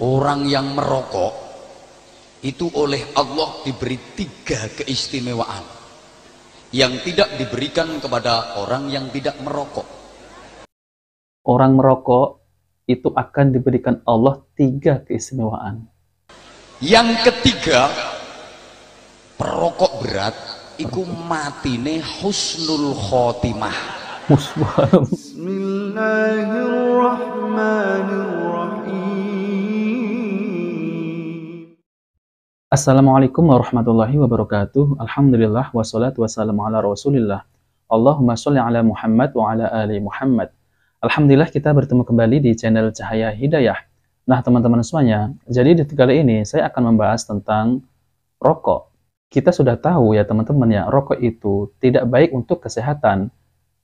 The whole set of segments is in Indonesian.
Orang yang merokok itu oleh Allah diberi 3 keistimewaan yang tidak diberikan kepada orang yang tidak merokok. Orang merokok itu akan diberikan Allah 3 keistimewaan. Yang ketiga, perokok berat iku matine husnul khotimah. Bismillahirrahmanirrahim. Assalamualaikum warahmatullahi wabarakatuh. Alhamdulillah wassalatu wassalamu ala rasulillah. Allahumma sholli ala Muhammad wa ala ali Muhammad. Alhamdulillah kita bertemu kembali di channel Cahaya Hidayah. Nah teman-teman semuanya, jadi di kali ini saya akan membahas tentang rokok. Kita sudah tahu ya teman-teman ya, rokok itu tidak baik untuk kesehatan.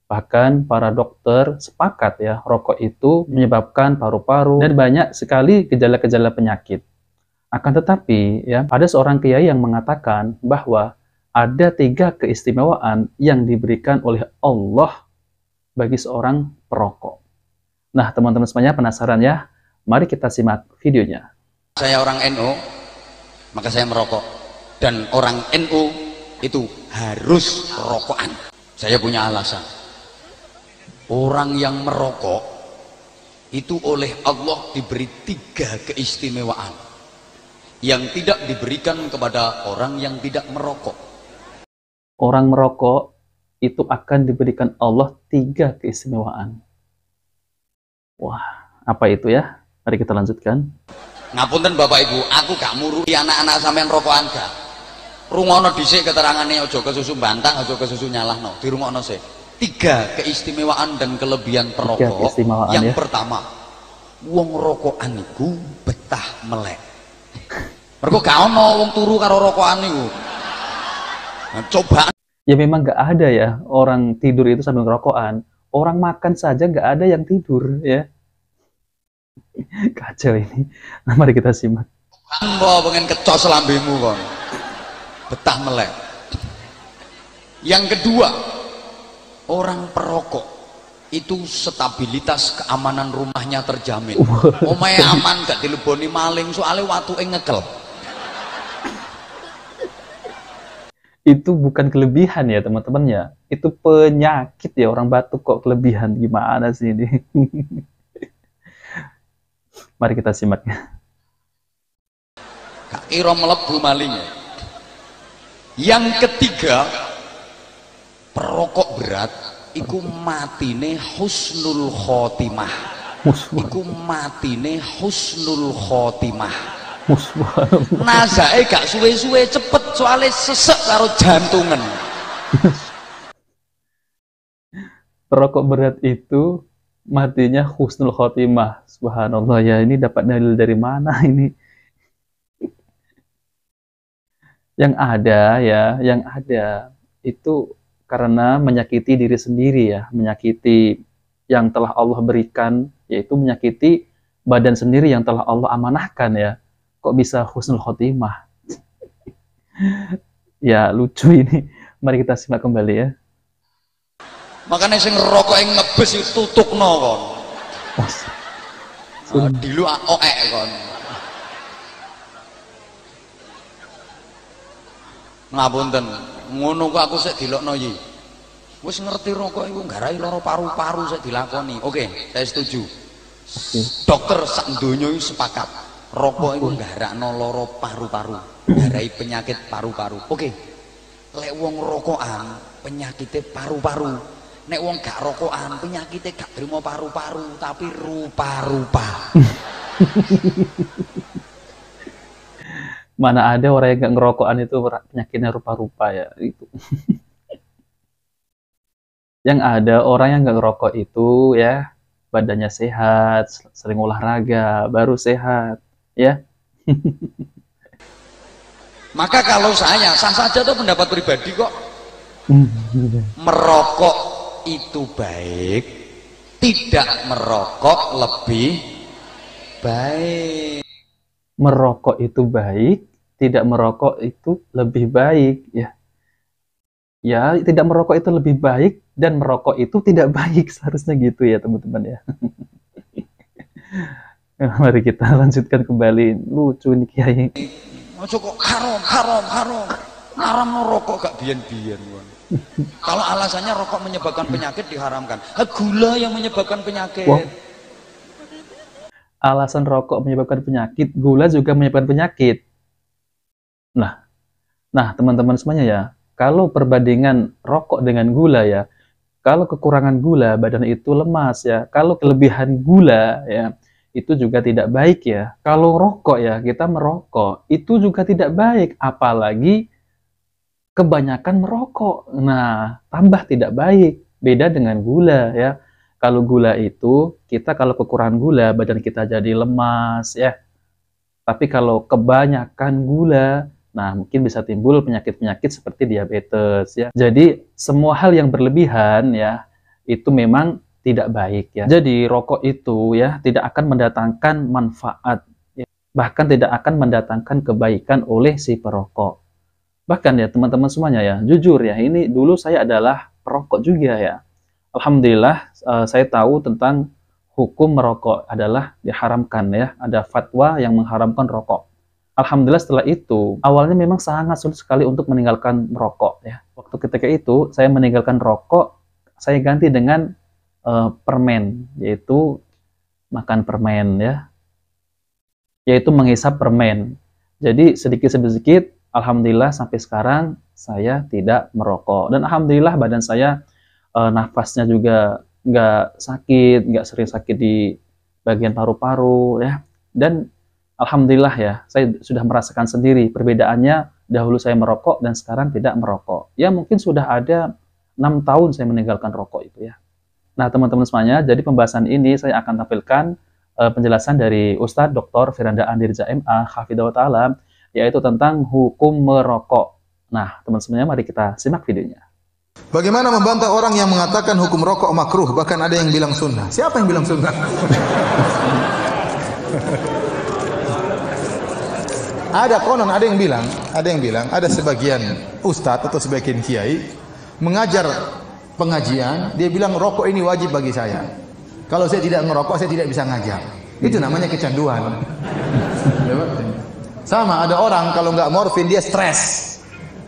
Bahkan para dokter sepakat ya, rokok itu menyebabkan paru-paru dan banyak sekali gejala-gejala penyakit. Akan tetapi ya, ada seorang kiai yang mengatakan bahwa ada 3 keistimewaan yang diberikan oleh Allah bagi seorang perokok. Nah teman-teman semuanya penasaran ya? Mari kita simak videonya. Saya orang NU, maka saya merokok. Dan orang NU itu harus rokokan. Saya punya alasan. Orang yang merokok itu oleh Allah diberi 3 keistimewaan yang tidak diberikan kepada orang yang tidak merokok. Orang merokok itu akan diberikan Allah 3 keistimewaan. Wah, apa itu ya? Mari kita lanjutkan. Ngapunten Bapak Ibu, aku gak murui anak-anak sampean rokokan gak. Rungono dhisik keterangane, aja kesusu bantang, aja kesusu nyalahno. Dirungokno sik. 3 keistimewaan dan kelebihan perokok. Yang pertama, wong rokokan iku betah melek. Mergo gak ono wong turu karo rokokan niku. Nah, coba. Ya memang gak ada ya orang tidur itu sambil ngerokokan. Orang makan saja gak ada yang tidur ya. Kacau ini. Nah, mari kita simak. Mbok pengen kecos lambemu kon. Betah melek. Yang kedua, orang perokok itu stabilitas keamanan rumahnya terjamin. Omahe aman gak dileboni maling soalnya watuke ngekel. Itu bukan kelebihan ya teman-teman ya. Itu penyakit ya, orang batuk kok kelebihan. Gimana sih ini? Mari kita simak ya. Gak kira mlebu maling. Yang ketiga, perokok berat iku matine husnul khotimah. Iku matine husnul khotimah. Nazae gak suwe-suwe cepet soalnya sesek karo jantungan. Perokok berat itu matinya husnul khotimah. Subhanallah ya, ini dapat dalil dari mana ini? Yang ada ya, yang ada itu karena menyakiti diri sendiri ya, menyakiti yang telah Allah berikan, yaitu menyakiti badan sendiri yang telah Allah amanahkan ya. Kok bisa husnul khotimah? Ya lucu ini. Mari kita simak kembali ya. Makanya sing ngerokok yang ngebes itu tutukno kon. Dilu oek kon. Ngapunten, ngono kok aku sik dilokno iki. Wis ngerti rokok iku nggarai lara paru-paru sik dilakoni. Oke, saya setuju. Dokter sak donya iki sepakat. Rokok iku nggarakno lara paru-paru, nggarai penyakit paru-paru. Oke. Lek wong rokokan penyakitnya paru-paru. Nek wong gak rokokan penyakitnya gak terima paru-paru tapi rupa-rupa. Mana ada orang yang gak ngerokokan itu penyakitnya rupa-rupa ya itu. Yang ada orang yang gak ngerokok itu ya badannya sehat, sering olahraga, baru sehat ya. Maka kalau saya sah saja tuh pendapat pribadi kok. Merokok itu baik, tidak merokok lebih baik. Merokok itu baik, tidak merokok itu lebih baik ya. Ya, tidak merokok itu lebih baik dan merokok itu tidak baik, seharusnya gitu ya teman-teman ya. Mari kita lanjutkan kembali. Lucu nih Kiai. Ojo kok haram, haram, haram. Haram no rokok gak biyen-biyen. Kalau alasannya rokok menyebabkan penyakit diharamkan. Gula yang menyebabkan penyakit. Wow. Alasan rokok menyebabkan penyakit, gula juga menyebabkan penyakit. Nah, teman-teman semuanya ya, kalau perbandingan rokok dengan gula ya, kalau kekurangan gula badan itu lemas ya, kalau kelebihan gula ya, itu juga tidak baik ya. Kalau rokok ya, kita merokok, itu juga tidak baik, apalagi kebanyakan merokok. Nah, tambah tidak baik. Beda dengan gula ya. Kalau gula itu, kita kalau kekurangan gula, badan kita jadi lemas ya. Tapi kalau kebanyakan gula, nah mungkin bisa timbul penyakit-penyakit seperti diabetes ya. Jadi semua hal yang berlebihan ya, itu memang tidak baik ya. Jadi rokok itu ya tidak akan mendatangkan manfaat, ya. Bahkan tidak akan mendatangkan kebaikan oleh si perokok. Bahkan ya teman-teman semuanya ya, jujur ya, ini dulu saya adalah perokok juga ya. Alhamdulillah saya tahu tentang hukum merokok adalah diharamkan ya. Ada fatwa yang mengharamkan rokok. Alhamdulillah setelah itu, awalnya memang sangat sulit sekali untuk meninggalkan merokok ya. Waktu ketika itu saya meninggalkan rokok, saya ganti dengan permen, yaitu makan permen ya. Yaitu menghisap permen. Jadi sedikit-sedikit alhamdulillah sampai sekarang saya tidak merokok, dan alhamdulillah badan saya nafasnya juga nggak sakit, nggak sering sakit di bagian paru-paru ya, dan alhamdulillah ya saya sudah merasakan sendiri perbedaannya. Dahulu saya merokok dan sekarang tidak merokok ya, mungkin sudah ada 6 tahun saya meninggalkan rokok itu ya. Nah teman-teman semuanya, jadi pembahasan ini saya akan tampilkan penjelasan dari Ustadz Dr. Firanda Andirja MA Hafidhahullah Ta'ala, yaitu tentang hukum merokok. Nah, teman-teman, mari kita simak videonya. Bagaimana membantah orang yang mengatakan hukum rokok makruh, bahkan ada yang bilang sunnah? Siapa yang bilang sunnah? Ada konon, ada yang bilang, ada sebagian ustadz atau sebagian kiai mengajar pengajian, dia bilang rokok ini wajib bagi saya. Kalau saya tidak merokok, saya tidak bisa ngajar. Itu namanya kecanduan. Sama, ada orang kalau nggak morfin dia stres.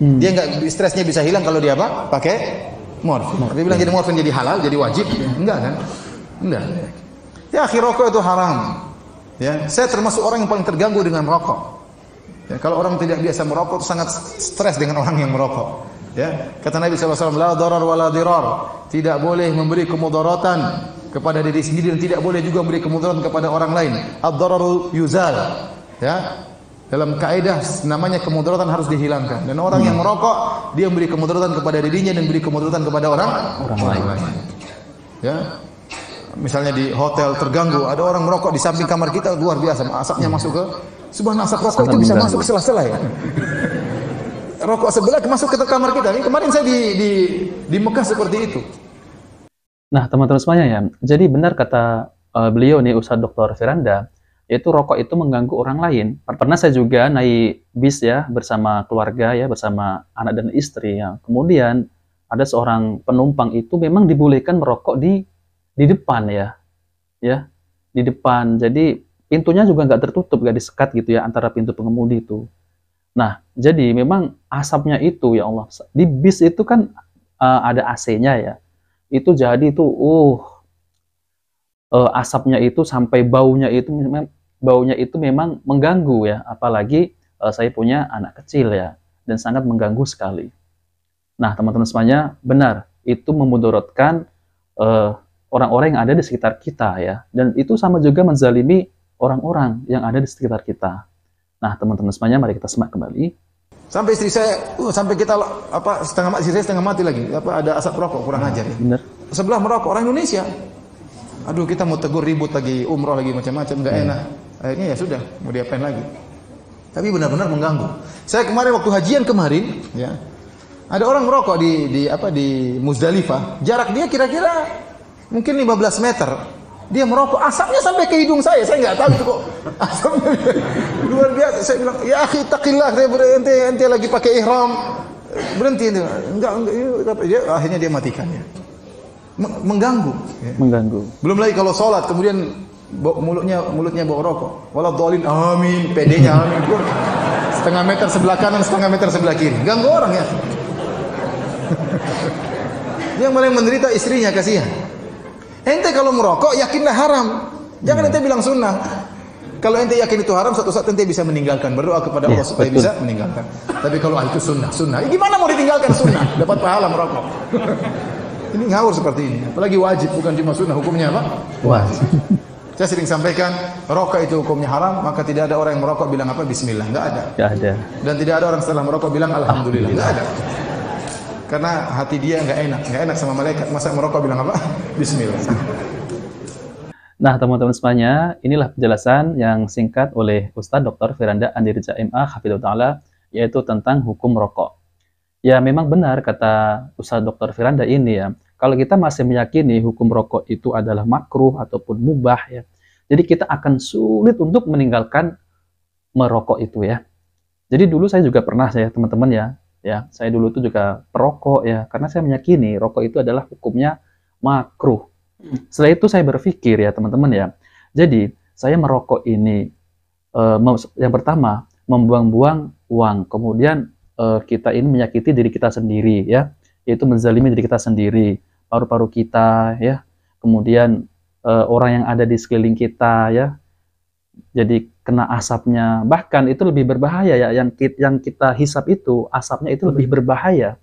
Dia nggak, stresnya bisa hilang kalau dia apa? Pakai morfin. Dia bilang jadi morfin jadi halal, jadi wajib? Enggak kan? Enggak. Ya, rokok itu haram. Ya, saya termasuk orang yang paling terganggu dengan rokok. Ya, kalau orang tidak biasa merokok, sangat stres dengan orang yang merokok. Ya, kata Nabi SAW, la darar wa la dirar. Tidak boleh memberi kemudaratan kepada diri sendiri dan tidak boleh juga memberi kemudaratan kepada orang lain. Ad-dararu yuzal. Ya. Dalam kaidah namanya kemudaratan harus dihilangkan. Dan orang yang merokok, dia memberi kemudaratan kepada dirinya dan beri kemudaratan kepada orang lain. Ya. Misalnya di hotel terganggu, ada orang merokok di samping kamar kita, luar biasa, asapnya masuk ke subhanallah, asap rokok itu bisa masuk sela-sela ya. Rokok sebelah masuk ke kamar kita. Ini kemarin saya di Mekah seperti itu. Nah, teman-teman semuanya ya. Jadi benar kata beliau nih Ustadz Dr. Firanda, yaitu rokok itu mengganggu orang lain. Pernah saya juga naik bis ya bersama keluarga ya, bersama anak dan istri ya. Kemudian ada seorang penumpang itu memang dibolehkan merokok di depan ya. Ya, di depan. Jadi pintunya juga nggak tertutup, nggak disekat gitu ya antara pintu pengemudi itu. Nah, jadi memang asapnya itu ya Allah, di bis itu kan ada AC-nya ya. Itu jadi itu asapnya itu sampai baunya itu memang mengganggu ya, apalagi saya punya anak kecil ya, dan sangat mengganggu sekali. Nah, teman-teman semuanya, benar, itu memudaratkan orang-orang yang ada di sekitar kita ya, dan itu sama juga menzalimi orang-orang yang ada di sekitar kita. Nah, teman-teman semuanya, mari kita simak kembali. Sampai istri saya, sampai kita istri saya setengah mati lagi. Ada asap rokok, kurang ajar. Ya. Benar. Sebelah merokok orang Indonesia. Aduh, kita mau tegur, ribut lagi, umroh lagi, macam-macam, nggak enak. Akhirnya ya sudah, mau diapain lagi? Tapi benar-benar mengganggu. Saya kemarin waktu hajian kemarin, ya, ada orang merokok di Muzdalifah. Jarak dia kira-kira mungkin 15 meter. Dia merokok, asapnya sampai ke hidung saya nggak tahu itu kok asapnya luar biasa. Saya bilang, ya akhi taqillah, saya berhenti, ente lagi pakai ihram, berhenti. Enggak, akhirnya dia matikan ya. Mengganggu. Mengganggu. Belum lagi kalau sholat, kemudian mulutnya bau rokok. Waladhdallin, amin. PD-nya amin. Setengah meter sebelah kanan, setengah meter sebelah kiri. Ganggu orang ya. Yang paling menderita istrinya, kasihan. Ente kalau merokok yakinlah haram. Jangan ente bilang sunnah. Kalau ente yakin itu haram, suatu saat ente bisa meninggalkan. Berdoa kepada Allah supaya bisa meninggalkan. Tapi kalau itu sunnah. Gimana mau ditinggalkan sunnah? Dapat pahala merokok. Ini ngawur seperti ini. Apalagi wajib, bukan cuma sunnah. Hukumnya apa? Wajib. Saya sering sampaikan, rokok itu hukumnya haram, maka tidak ada orang yang merokok bilang apa? Bismillah. Enggak ada. Enggak ada. Dan tidak ada orang setelah merokok bilang alhamdulillah. Enggak ada. Karena hati dia enggak enak sama malaikat. Masa merokok bilang apa? Bismillah. Nah, teman-teman semuanya, inilah penjelasan yang singkat oleh Ustadz Dr. Firanda Andirja MA Hafidhullah Ta'ala, yaitu tentang hukum rokok. Ya, memang benar kata Ustadz Dr. Firanda ini ya, kalau kita masih meyakini hukum rokok itu adalah makruh ataupun mubah ya, jadi kita akan sulit untuk meninggalkan merokok itu ya. Jadi dulu saya juga pernah teman-teman ya, saya dulu itu juga perokok ya, karena saya meyakini rokok itu adalah hukumnya makruh. Setelah itu saya berpikir ya teman-teman ya, jadi saya merokok ini yang pertama membuang-buang uang, kemudian kita ini menyakiti diri kita sendiri ya, yaitu menzalimi diri kita sendiri, paru-paru kita ya, kemudian orang yang ada di sekeliling kita ya, jadi kena asapnya, bahkan itu lebih berbahaya ya, yang kita hisap itu asapnya itu lebih berbahaya.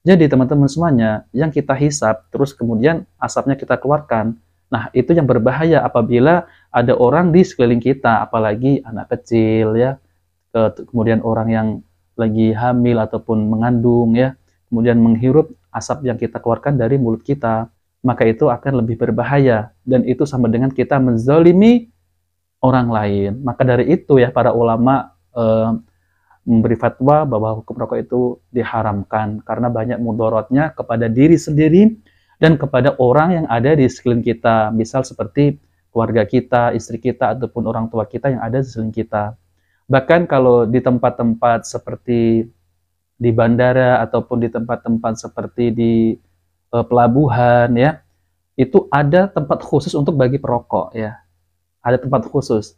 Jadi teman-teman semuanya, yang kita hisap, terus kemudian asapnya kita keluarkan, nah itu yang berbahaya apabila ada orang di sekeliling kita, apalagi anak kecil ya, kemudian orang yang lagi hamil ataupun mengandung ya, kemudian menghirup asap yang kita keluarkan dari mulut kita, maka itu akan lebih berbahaya, dan itu sama dengan kita menzalimi orang lain. Maka dari itu ya, para ulama memberi fatwa bahwa hukum rokok itu diharamkan karena banyak mudaratnya kepada diri sendiri dan kepada orang yang ada di sekeliling kita, misal seperti keluarga kita, istri kita, ataupun orang tua kita yang ada di sekeliling kita. Bahkan kalau di tempat-tempat seperti di bandara ataupun di tempat-tempat seperti di pelabuhan ya, itu ada tempat khusus untuk bagi perokok ya, ada tempat khusus.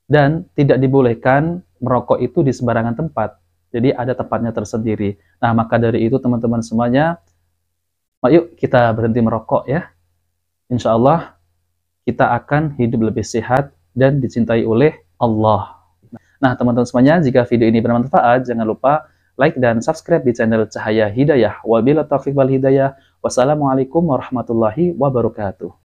Dan tidak dibolehkan merokok itu di sembarangan tempat. Jadi ada tempatnya tersendiri. Nah, maka dari itu teman-teman semuanya, yuk kita berhenti merokok ya. Insya Allah kita akan hidup lebih sehat dan dicintai oleh Allah. Nah, teman-teman semuanya, jika video ini bermanfaat, jangan lupa like dan subscribe di channel Cahaya Hidayah. Wabillahi taufiq wal hidayah. Wassalamualaikum warahmatullahi wabarakatuh.